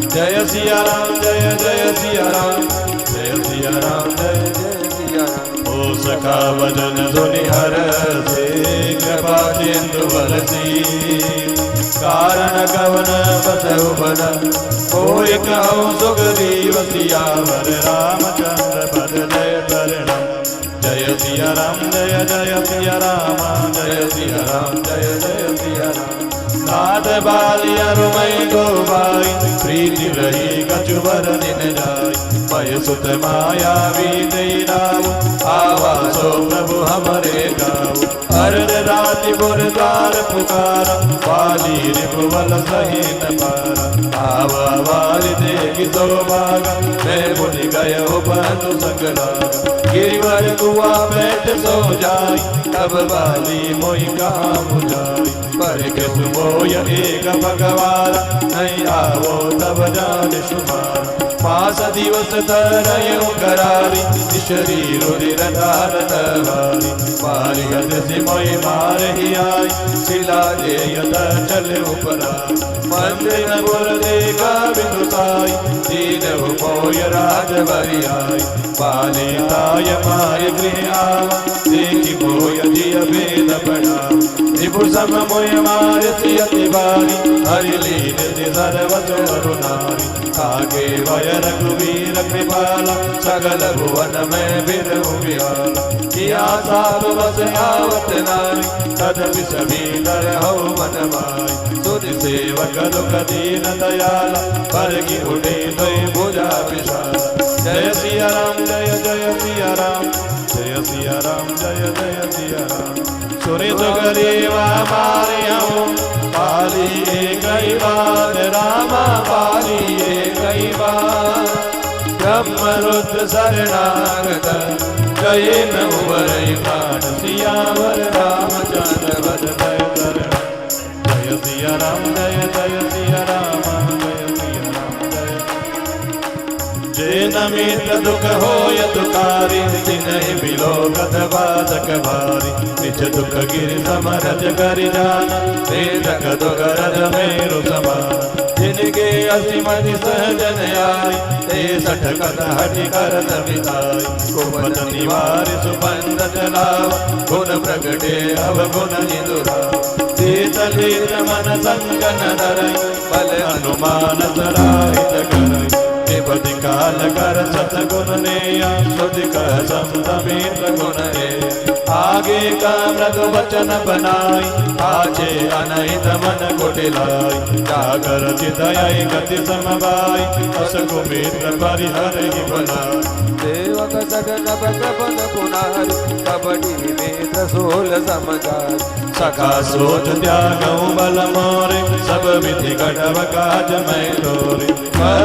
जय सिया राम जय जय सिया राम जय सिया राम जय जय सिया राम। ओ सखा भजन धुनि हर से कृपा सिंधु बरसी कारण कवन बसहु बन कोई कहु सुग्रीव सियावर रामचंद्र पद जय शरणम। जय सिया राम जय जय सिया राम जय सिया राम जय जय सिया राम। नाथ बाली अरुमय गोबाई प्रीति रही कछुवर दिन जाय मय सुत माया वी राव आवासो प्रभु हमरे गाओ। अर्ध राति बुरदार पुकार बाली रिपुवल सहित पार आवा वाली देखी तो भागा मैं बुझ गयो बंधु संगराग। गिरिवर कुआ बैठ सो जाई तब बाली मोई कहाँ बुझाई पर किस मोय एक भगवान नहीं आवो तब जान सुमार। पास दिवस तरयो करारी शरीर धार तवारी मारी हद सिमोय मार ही आई सिला दे यद चल उपरा। मंदिर गुर देखा बिदुसाई दीन मोय राज बरी आई बाली ताय माय गृह आवा देखी मोय जिय भेद बड़ा। त्रिपुर सम मोय मार सियति बारी हरि लीन सर्व सुर नारी आगे वय रघुवीर कृपाला सगल भुवन में बिरहु बिहाला। किया साब बस आवत नारी तदपि सभी दर हो मन माई सुध सेवक दुख दीन दयाला पर की उठे दय भुजा विशाला। जय सिया राम जय जय सिया राम जय सिया राम जय जय सिया राम। सुनि सुग्रीवा मारियहु पाली एक बार रामा पाली एक बार। ब्रह्म रुद्र शरणागत जय न उबरई प्राण सियावर रामचंद्र बद जय शरण। जय सिया राम जय जय सिया राम जय सिया राम जय। जे नमित दुख होय तुकारी तिनहि बिलोकत बाधक भारी निज दुख गिरि समरज करि जाना वेदक दुगरज मेरु समान। जिनके असीमति सहजन आई ते सठ कथ हटि करत बिताई कुपत निवारि सुबंध चलाव गुण प्रगटे अवगुण निदुराव। शीतलीत मन संगन धरई बल हनुमान सराहित करई विपति काल कर सतगुण नेया सुध कह सममित गुण रे। आगे का मृदु वचन बनाई पाछे अनहित मन कुटिलाई जागर चितय गति समवाई अस कुमित्र परिहरि बनाई। सेवक सगन बन पुनारी कबड्डी नेत्र सोल समझाई सखा सोच त्यागऊ बल मोरे सब विधि कटव काज मैं तोरे।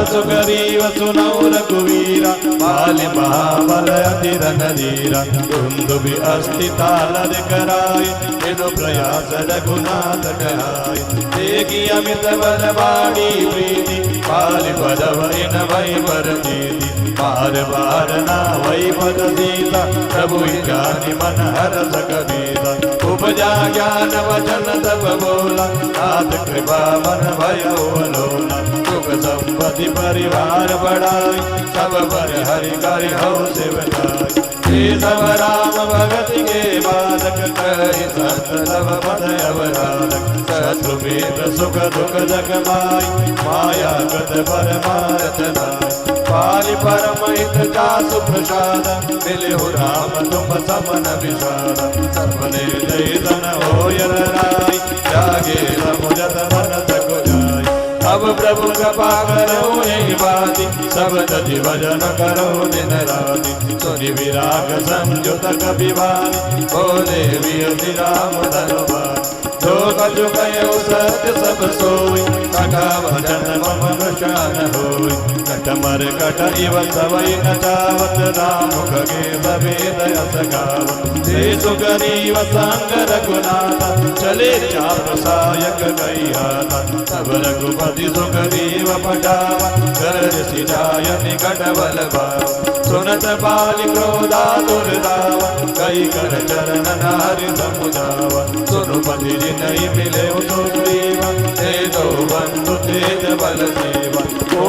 सुग्रीव सुनौ रघुवीरा बाली महाबल अति रणधीरा दुंदुभि अस्ति तालर कराई बिनु प्रयास रघुनाथ कहाई। देखी अमित बल बाड़ी प्रीति बाली पदव इन वै बर दीदी बार बार ना वै पद सीता प्रभु जानि मन हरस कबीरा। उपजा ज्ञान वचन तब बोला नाथ कृपा मन भयो अलोला। सुख संपत्ति परिवार बढ़ाई सब पर हरि करि हो सेवकाई। हे सब राम भगत के बालक कहि संत तब पद अवरालक। शत्रु मित्र सुख दुख जग माई माया गत पर मारत नाई। पाली परम हित जासु प्रसाद मिलिहु राम तुम समन विषाद। सपने जय धन होय राई जागे समुझत मन तक जाई। अब प्रभु कृपा करो एक बाती सब तति भजन करो दिन राति। सुनि विराग संयुत कपिवानी बोले वियति राम धनुवानी। जो कछु कयो सत्य सब सोई सखा भजन मम शान होई। कटमर कट इव सवै नचावत राम खगे सवेद यस गावत। हे सुग्रीव संग रघुनाथ चले चाप सायक गई हाथ। तब रघुपति सुग्रीव पटावा कर सिजाय निकट बल भाव। सुनत बाली क्रोधा दुर्दावा कई कर चरण नारि समुझावा। सुनुपति नहीं मिले सुग्रीवा ते दो बंधु तेज बल देवा।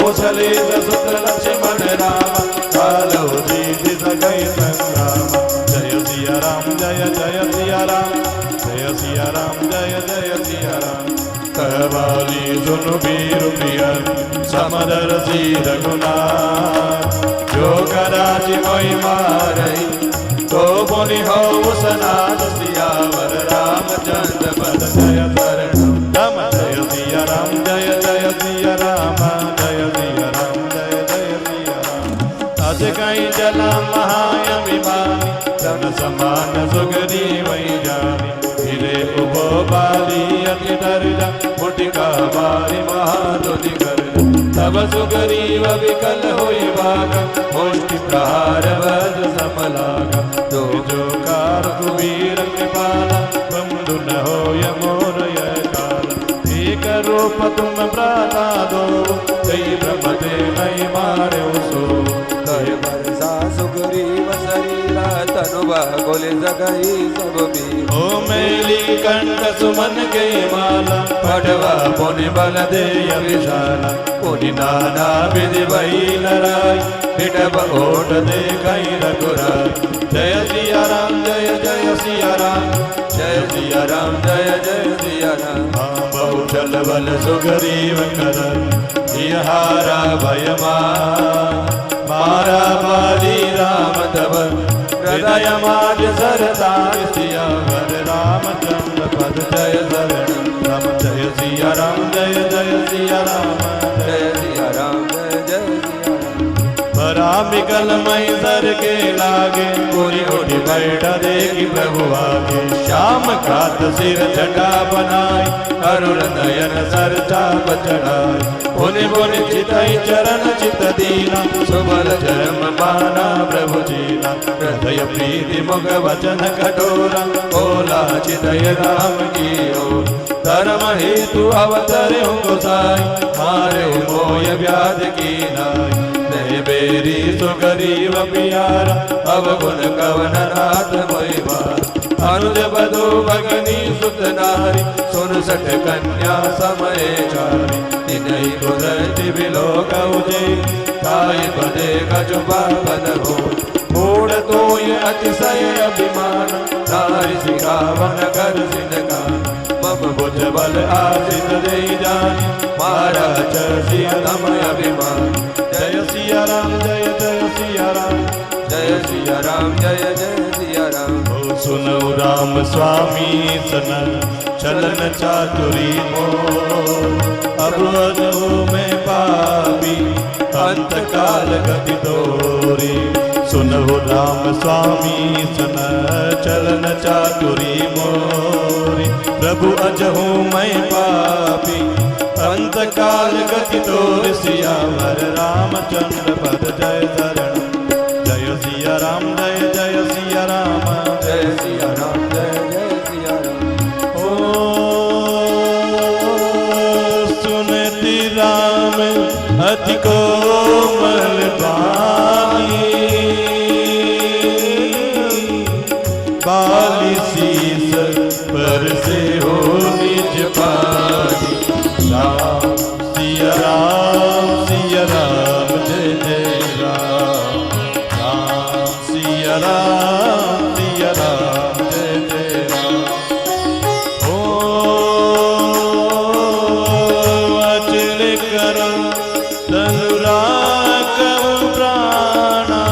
कौशले सुत लक्ष्मण राम कालो जीति सकै संग्राम जय सिया राम जय जय सिया राम जय सिया राम जय जय सिया राम कहवाली सुनु वीर प्रिय समदर सी रघुनाथ जो कराची मोई मारई तो बोली हो सनाथ सियावर रामचंद्र पद जय शरण राम जय सिया राम जय जय सिया राम जय सिया राम जय जय सिया राम अज कई जला महाअभिमानी तन समान सुगरी वही जानी फिरे उभो बाली अति दर्जा मुटिका मारी महादुनि कर तब सुग्रीव विकल होई भाग मुष्टि प्रहार वध समलागा जो जो कार कुबीर कृपाला बंधु न होय मोर यह काल एक रूप तुम प्राता दो कई ब्रह्मते नहीं मारे सो कहे बरसा सुग्रीव शरीरा तनुबा गोले जगई सब भी ओ मेली कंठ सुमन के माला पढ़वा पुनि बल दे विशाला पुनि नाना विधि वही लड़ाई पिटब ओट दे कई रघुराई जय सिया राम जय जय सिया राम जय सिया राम जय जय सिया राम बहु चल बल सुग्रीव कर हारा भय मारा बाली राम तब हृदय माज सरदार सिया वर रामचंद्र पद जय शरण राम जय सिया राम जय जय सिया राम जय सिया राम जय जय सिया राम बरा बिकल मई सर के लागे पूरी उठी बैठा देखी प्रभु आगे श्याम कात सिर जटा बनाई अरुण नयन सर चाप चढ़ाई पुनि पुनि चितई चरण चित दीना सुबल चरम माना प्रभु जीना हृदय प्रीति मुख वचन कठोरा बोला चितय राम की ओर धर्म हेतु अवतरे गोसाई मारे मोय व्याध की नाई नए बेरी सुगरीव प्यारा अवगुण कवन नाथ मोई बार अनुज बधु भगनी सुत नारी सुन सठ कन्या समय चारी तिनहि कुदरति बिलोक उजे ताई पदे गजुबा पद हो मूढ़ तोय अतिशय अभिमान नारी सिखावन कर सिनकान मम बुझ बल आशित दे जानी मारा सिया तम अभिमान जय सिया राम जय जय सिया राम जय सिया राम जय जय सिया राम ओ सुनो राम स्वामी सन चलन चातुरी मोर अब अजो में पापी अंत काल गति तोरी सुनो राम स्वामी सन चलन चातुरी मोरी प्रभु अजहू मैं पापी अंत काल गति तोर सियावर रामचंद्र पद जय शरण जय सिया राम जय जय सिया राम जय सिया राम जय जय सिया राम ओ सुनति राम अति कोमल बानी बाली शीस पर से हो निज पानी राम सिया राम जय जय राम राम सिया राम जय जय राम ओ अचल करो धनुराग प्राणा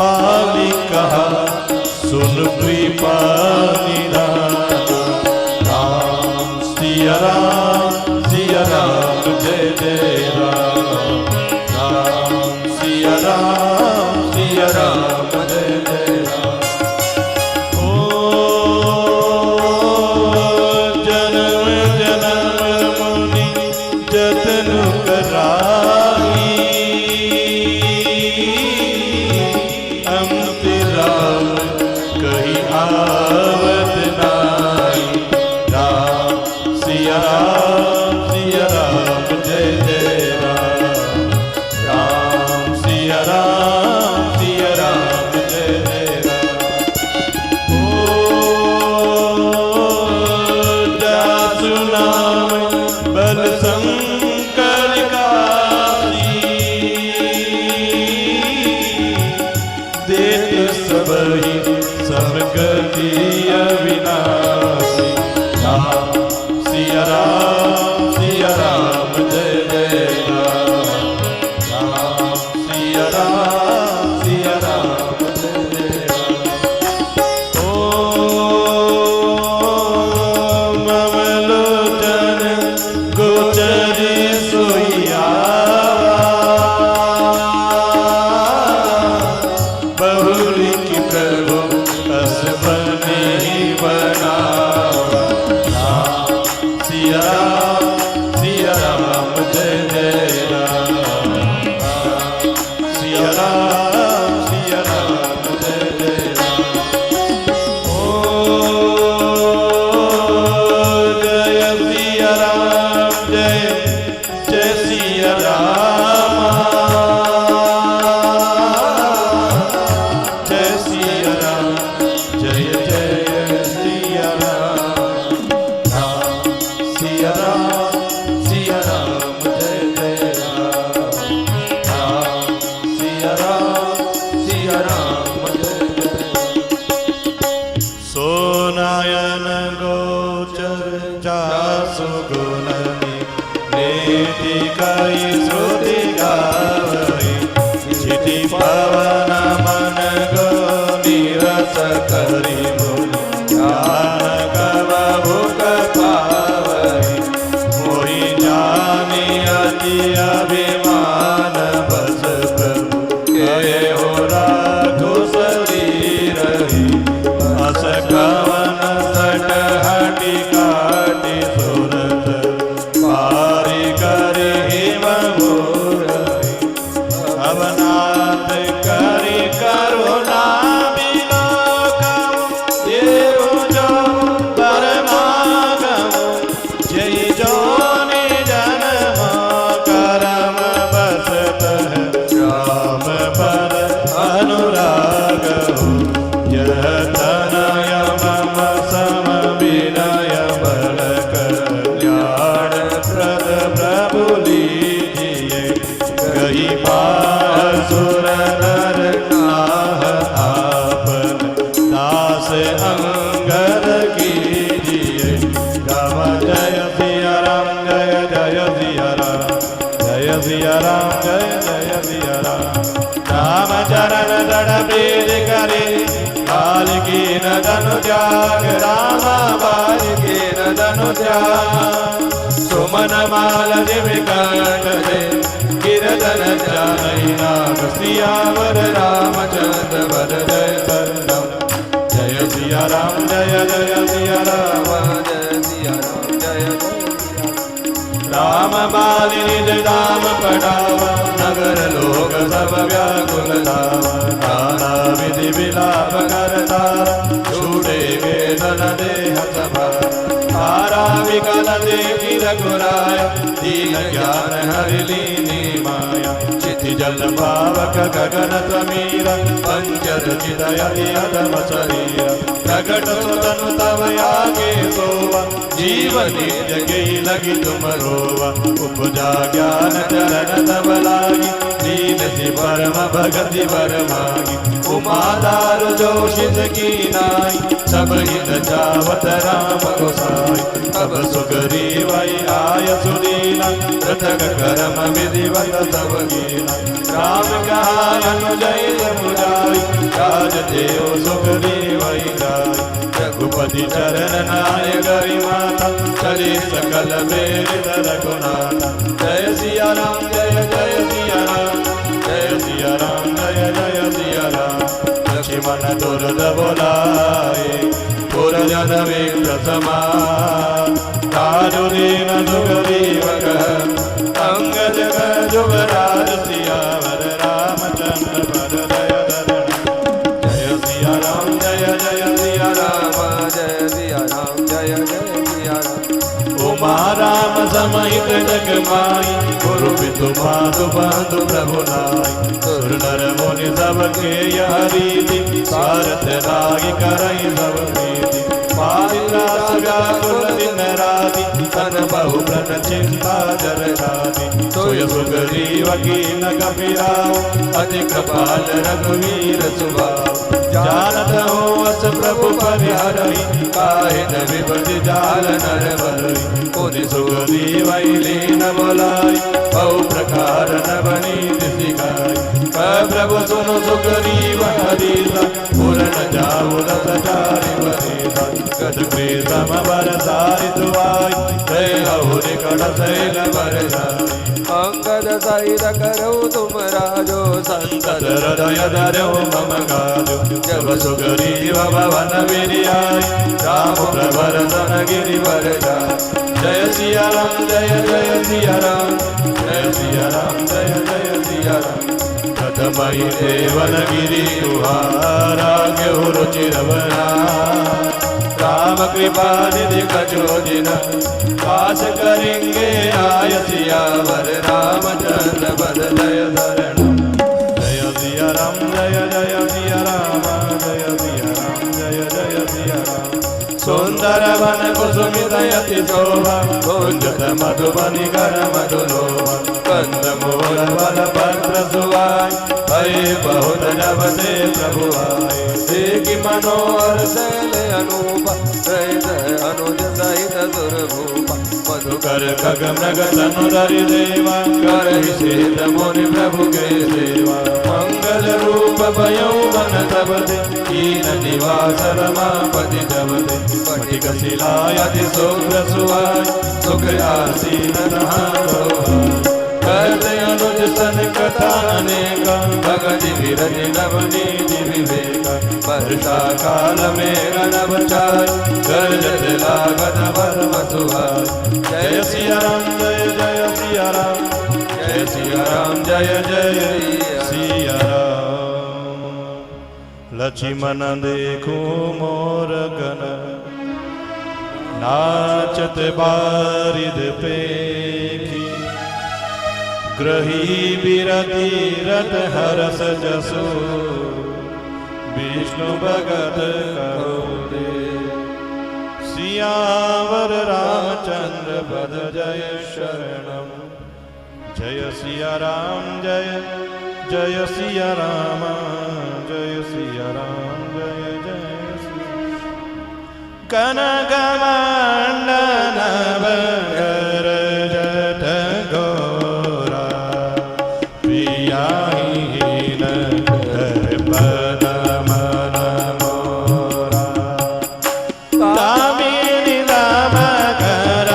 बाली कहा सुन कृपा सिया राम जय जय राम राम सिया राम जय जय राम ओ जन्म जन्म मुनि जतन कराई अंत राम कही आवत नाई राम सिया राम जय जय राम राम सिया राम जय जय राम ओ दासु नाम बल जय जय सिया राम जय सिया राम जय जय सिया राम राम सिया राम जय जय राम सिया राम जय जय सोनायन गोचर जासु गुणनि नेति कई श्रुति गावई चिति पवन मन गो निरस करी मुनि ज्ञान कवभुक पावई मोहि जानि अति अभिमान बस प्रभु के हो राघु शरीर अस कवन सट हटि काटि सुरत पारि करि हिम घोरहि अवनाथ करि करुणा बिलोकम देहु जो परमागम जय जोनि जन्म करम बसत राम पर अनुराग यह तनय मम सम विनय बल कल्याण प्रद प्रभु लीजिए गई पासुर नर नाह आपन दास अंगद कीजिए गम जय सिया राम जय जय सिया राम जय सिया राम जय जय सिया राम राम चरण दड़ प्रीत करे बाल की न धनु त्याग रामा बाल की न धनु त्याग सुमन माल दिव कंठ दे गिरधन जाई नाम सियावर रामचंद्र वर जय सरनम जय सिया राम जय जय सिया राम जय सिया राम जय जय राम बाल निज धाम पढ़ावा नगर लोक सब व्याकुल धावा नाना विधि विलाप करता छूटे वेदन देह सभा तारा विकल देखी रघुराय दीन ज्ञान हरि लीनी माया चिति जल पावक गगन समीर पंचरचित यदि अधम शरीर प्रकट सुतनु तव आगे सोवा जीवन जगे लगी तुम रोवा उपजा ज्ञान चरण तब लागी दीन से परम भगति वर मागी उमादार जोशित की नाई सब हित जावत राम गोसाई तब सुग्रीवई आय सुदीना पृथक करम विधिवत सब कीना राम कहा अनुजय मुराई राज देव सुग्रीवई गाय रघुपति चरण नाय गरी माता चले सकल बेरित रघुनाथा जय सिया राम जय जय सिया राम जय सिया राम जय जय सिया राम लक्ष्मण दुर्द बोलाए पुरजन विप्र समान राजु दीन सुग्रीव कह अंगद जुगराज सियावर रामचंद्र पद जय दरण जय सिया राम जय जय सिया राम जय सिया राम जय जय सिया राम उमा राम समित जग माई गुरु पितु मातु बंधु प्रभु नाई सुर नर मुनि सबके यह रीति सारथ लागी करई सब प्रीति पारिलास व्याकुल दिन राति तन बहु प्रण चिंता जर जाति सोय सुग्रीव कीन कपिराव अति कृपाल रघुवीर सुभाव जानत हो अस प्रभु परिहरहि काहे न विपति जाल नर बरहि पुनि सुग्रीवई लीन बोलाई बहु प्रकार नवनीत सिखाई प्रभु सुनु सुग्रीव हरिसा पूर्ण जाऊ रस चारि बरिसा कद प्रीतम बरसारि दुआई जय हऊ निकट शैल बर जाई अंगद सहित करो तुम राजो संतत हृदय धरो मम गाजो जब सुग्रीव भवन विरियाई राम प्रवर तन गिरिवर जाई जय सिया राम जय जय सिया राम जय सिया राम जय जय सिया राम प्रथमहि देवन गिरि गुहारा ग्यो रुचिरवना राम कृपा निधि कछो दिन पास करेंगे सियावर रामचंद्र पद जय शरणम। जय सिया राम जय जय सिया राम जय सिया राम जय जय सिया राम। सुंदर वन कुसुमित यति शोभा कुंजत मधुबनी कर मधुलोभा। कंद मोर बल पत्र सुहाय भय बहुत जब से प्रभु आए। देखि मनोहर शैल अनूपा सहित अनुज सहित दुर्भूपा। मधुकर खग मृग तनु धरि देवा करहि सित मुनि प्रभु के सेवा। मंगल रूप भयउ मन तब दे कीन निवास रमापति जब दे। स्फटिक शिला यति शुभ्र सुहाय सुख आसीन तहाँ करते अनुज सन कथा अनेका। भगति विरज नवनीति विवेका। वर्षा काल में गणव चाय गर्जत लागत वर्म सुहाय। जय सिया राम जय जय सिया राम जय सिया राम जय जय सिया राम। लक्ष्मण देखो मोर गण नाचत बारिद पेखी। ग्रही बिरति रत हरस जसो विष्णु भगत करुदे। सियावर रामचंद्र पद जय शरणम। जय सिया राम जय जय सिया राम जय सिया राम जय जय सिया। कनकमंडन भगर जट घोरा प्रियाहीन कर पद मन मोरा। दामिनी दाम कर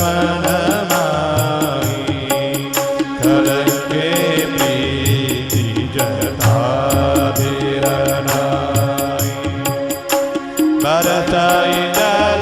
मन माही कलंके प्रीति जता धीरनाई। भरताई जल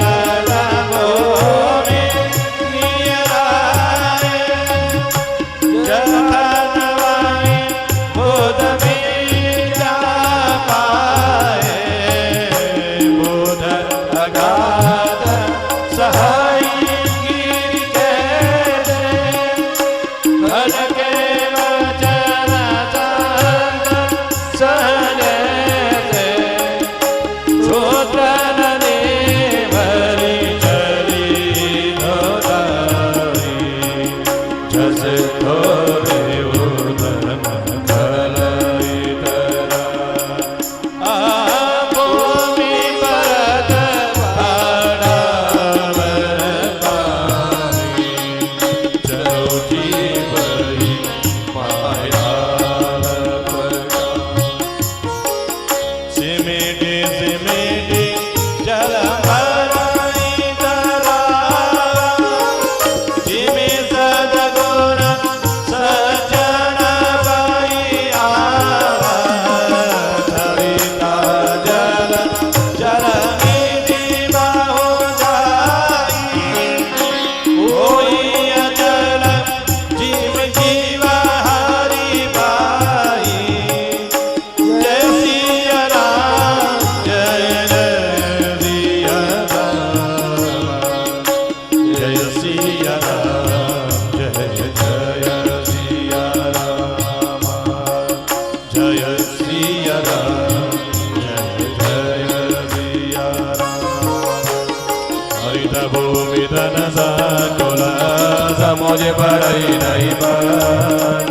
मुझे बड़ई नहीं बन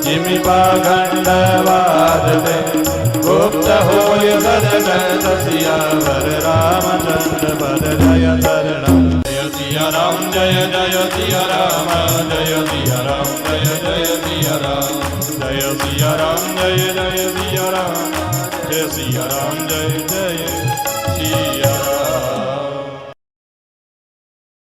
जिमि पाखंडवाद दे गुप्त हो सदन सियावर रामचंद्र पद जय शरणम। जय सिया राम जय जय सिया राम जय सिया राम जय जय सिया राम। जय सिया राम जय जय सिया राम जय सिया राम जय जय सिया